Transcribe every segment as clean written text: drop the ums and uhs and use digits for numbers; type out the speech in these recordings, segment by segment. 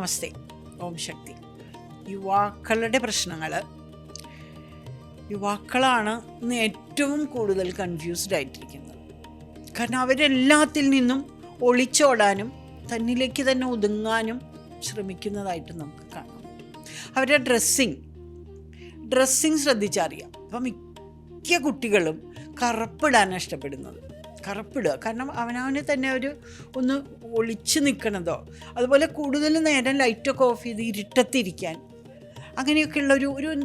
നമസ്തേ, ഓം ശക്തി. യുവാക്കളുടെ പ്രശ്നങ്ങൾ, യുവാക്കളാണ് ഇന്ന് ഏറ്റവും കൂടുതൽ കൺഫ്യൂസ്ഡ് ആയിട്ടിരിക്കുന്നത്. കാരണം അവരെല്ലാത്തിൽ നിന്നും ഒളിച്ചോടാനും തന്നിലേക്ക് തന്നെ ഒതുങ്ങാനും ശ്രമിക്കുന്നതായിട്ട് നമുക്ക് കാണാം. അവരുടെ ഡ്രസ്സിങ് ശ്രദ്ധിച്ചറിയാം. അപ്പം മിക്ക കുട്ടികളും കറുപ്പിടാനാണ് ഇഷ്ടപ്പെടുന്നത്. കറുപ്പിടുക കാരണം അവനവനെ തന്നെ ഒന്ന് ഒളിച്ച് നിൽക്കണതോ, അതുപോലെ കൂടുതൽ നേരം ലൈറ്റൊക്കെ ഓഫ് ചെയ്ത് ഇരുട്ടത്തിരിക്കാൻ, അങ്ങനെയൊക്കെയുള്ള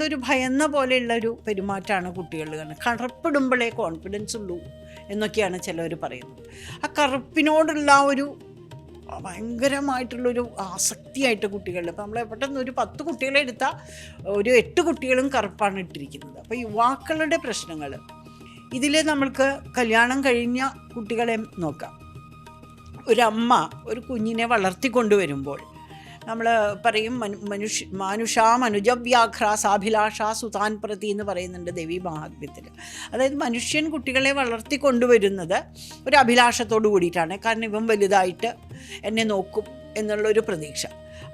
ഒരു ഭയന്ന പോലെയുള്ളൊരു പെരുമാറ്റമാണ് കുട്ടികളിൽ കാണുന്നത്. കറുപ്പിടുമ്പോഴേ കോൺഫിഡൻസ് ഉള്ളൂ എന്നൊക്കെയാണ് ചിലവർ പറയുന്നത്. ആ കറുപ്പിനോടുള്ള ഭയങ്കരമായിട്ടുള്ളൊരു ആസക്തിയായിട്ട് കുട്ടികളിൽ, അപ്പോൾ നമ്മൾ പെട്ടെന്ന് ഒരു 10 കുട്ടികളെ എടുത്താൽ ഒരു 8 കുട്ടികളും കറുപ്പാണ് ഇട്ടിരിക്കുന്നത്. അപ്പോൾ യുവാക്കളുടെ പ്രശ്നങ്ങൾ ഇതിൽ നമ്മൾക്ക് കല്യാണം കഴിഞ്ഞ കുട്ടികളെ നോക്കാം. ഒരമ്മ ഒരു കുഞ്ഞിനെ വളർത്തിക്കൊണ്ടുവരുമ്പോൾ നമ്മൾ പറയും മനുജവ്യാഘ്ര സാഭിലാഷ സുതാൻ പ്രതി എന്ന് പറയുന്നുണ്ട് ദേവി മഹാത്മ്യത്തിൽ. അതായത് മനുഷ്യൻ കുട്ടികളെ വളർത്തിക്കൊണ്ടുവരുന്നത് ഒരു അഭിലാഷത്തോടു കൂടിയിട്ടാണ്. കാരണം ഇവൻ വലുതായിട്ട് എന്നെ നോക്കും എന്നുള്ളൊരു പ്രതീക്ഷ.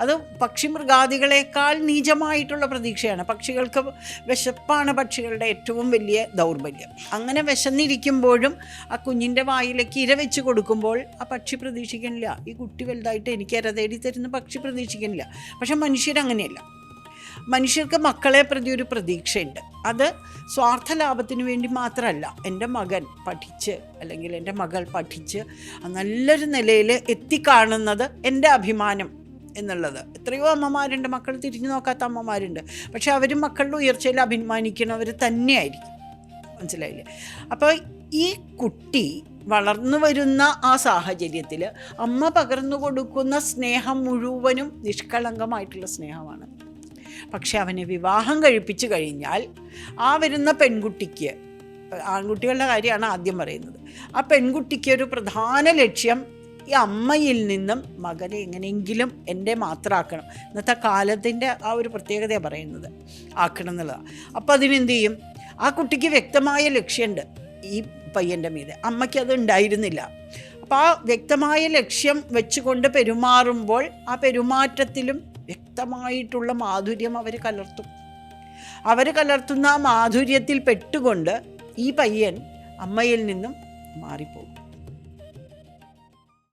അത് പക്ഷിമൃഗാദികളെക്കാൾ നീചമായിട്ടുള്ള പ്രതീക്ഷയാണ്. പക്ഷികൾക്ക് വിശപ്പാണ് പക്ഷികളുടെ ഏറ്റവും വലിയ ദൗർബല്യം. അങ്ങനെ വിശന്നിരിക്കുമ്പോഴും ആ കുഞ്ഞിൻ്റെ വായിലേക്ക് ഇര വെച്ച് കൊടുക്കുമ്പോൾ ആ പക്ഷി പ്രതീക്ഷിക്കുന്നില്ല, ഈ കുട്ടി വലുതായിട്ട് എനിക്ക് ഇര തേടി തരുന്ന പക്ഷി പ്രതീക്ഷിക്കുന്നില്ല. പക്ഷെ മനുഷ്യരങ്ങനെയല്ല. മനുഷ്യർക്ക് മക്കളെ പ്രതി ഒരു പ്രതീക്ഷയുണ്ട്. അത് സ്വാർത്ഥ ലാഭത്തിന് വേണ്ടി മാത്രമല്ല. എൻ്റെ മകൻ പഠിച്ച് അല്ലെങ്കിൽ എൻ്റെ മകൾ പഠിച്ച് നല്ലൊരു നിലയിൽ എത്തിക്കാണുന്നത് എൻ്റെ അഭിമാനം എന്നുള്ളത്. എത്രയോ അമ്മമാരുണ്ട്, മക്കൾ തിരിഞ്ഞു നോക്കാത്ത അമ്മമാരുണ്ട്. പക്ഷെ അവർ മക്കളുടെ ഉയർച്ചയിൽ അഭിമാനിക്കുന്നവർ തന്നെയായിരിക്കും. മനസ്സിലായില്ലേ? അപ്പോൾ ഈ കുട്ടി വളർന്നു വരുന്ന ആ സാഹചര്യത്തിൽ അമ്മ പകർന്നു കൊടുക്കുന്ന സ്നേഹം മുഴുവനും നിഷ്കളങ്കമായിട്ടുള്ള സ്നേഹമാണ്. പക്ഷെ അവനെ വിവാഹം കഴിപ്പിച്ചു കഴിഞ്ഞാൽ ആ വരുന്ന പെൺകുട്ടിക്ക്, ആൺകുട്ടികളുടെ കാര്യമാണ് ആദ്യം പറയുന്നത്, ആ പെൺകുട്ടിക്ക് ഒരു പ്രധാന ലക്ഷ്യം ഈ അമ്മയിൽ നിന്നും മകനെ എങ്ങനെയെങ്കിലും എൻ്റെ മാത്രമാക്കണം. ഇന്നത്തെ കാലത്തിൻ്റെ ആ ഒരു പ്രത്യേകതയാണ് പറയുന്നത്, ആക്കണം എന്നുള്ളതാണ്. അപ്പോൾ അതിനെന്ത് ചെയ്യും? ആ കുട്ടിക്ക് വ്യക്തമായ ലക്ഷ്യമുണ്ട് ഈ പയ്യൻ്റെ മീതെ, അമ്മയ്ക്ക് അത് ഉണ്ടായിരുന്നില്ല. അപ്പോൾ ആ വ്യക്തമായ ലക്ഷ്യം വെച്ചുകൊണ്ട് പെരുമാറുമ്പോൾ ആ പെരുമാറ്റത്തിലും വ്യക്തമായിട്ടുള്ള മാധുര്യം അവർ കലർത്തുന്ന ആ മാധുര്യത്തിൽ പെട്ടുകൊണ്ട് ഈ പയ്യൻ അമ്മയിൽ നിന്നും മാറിപ്പോകും.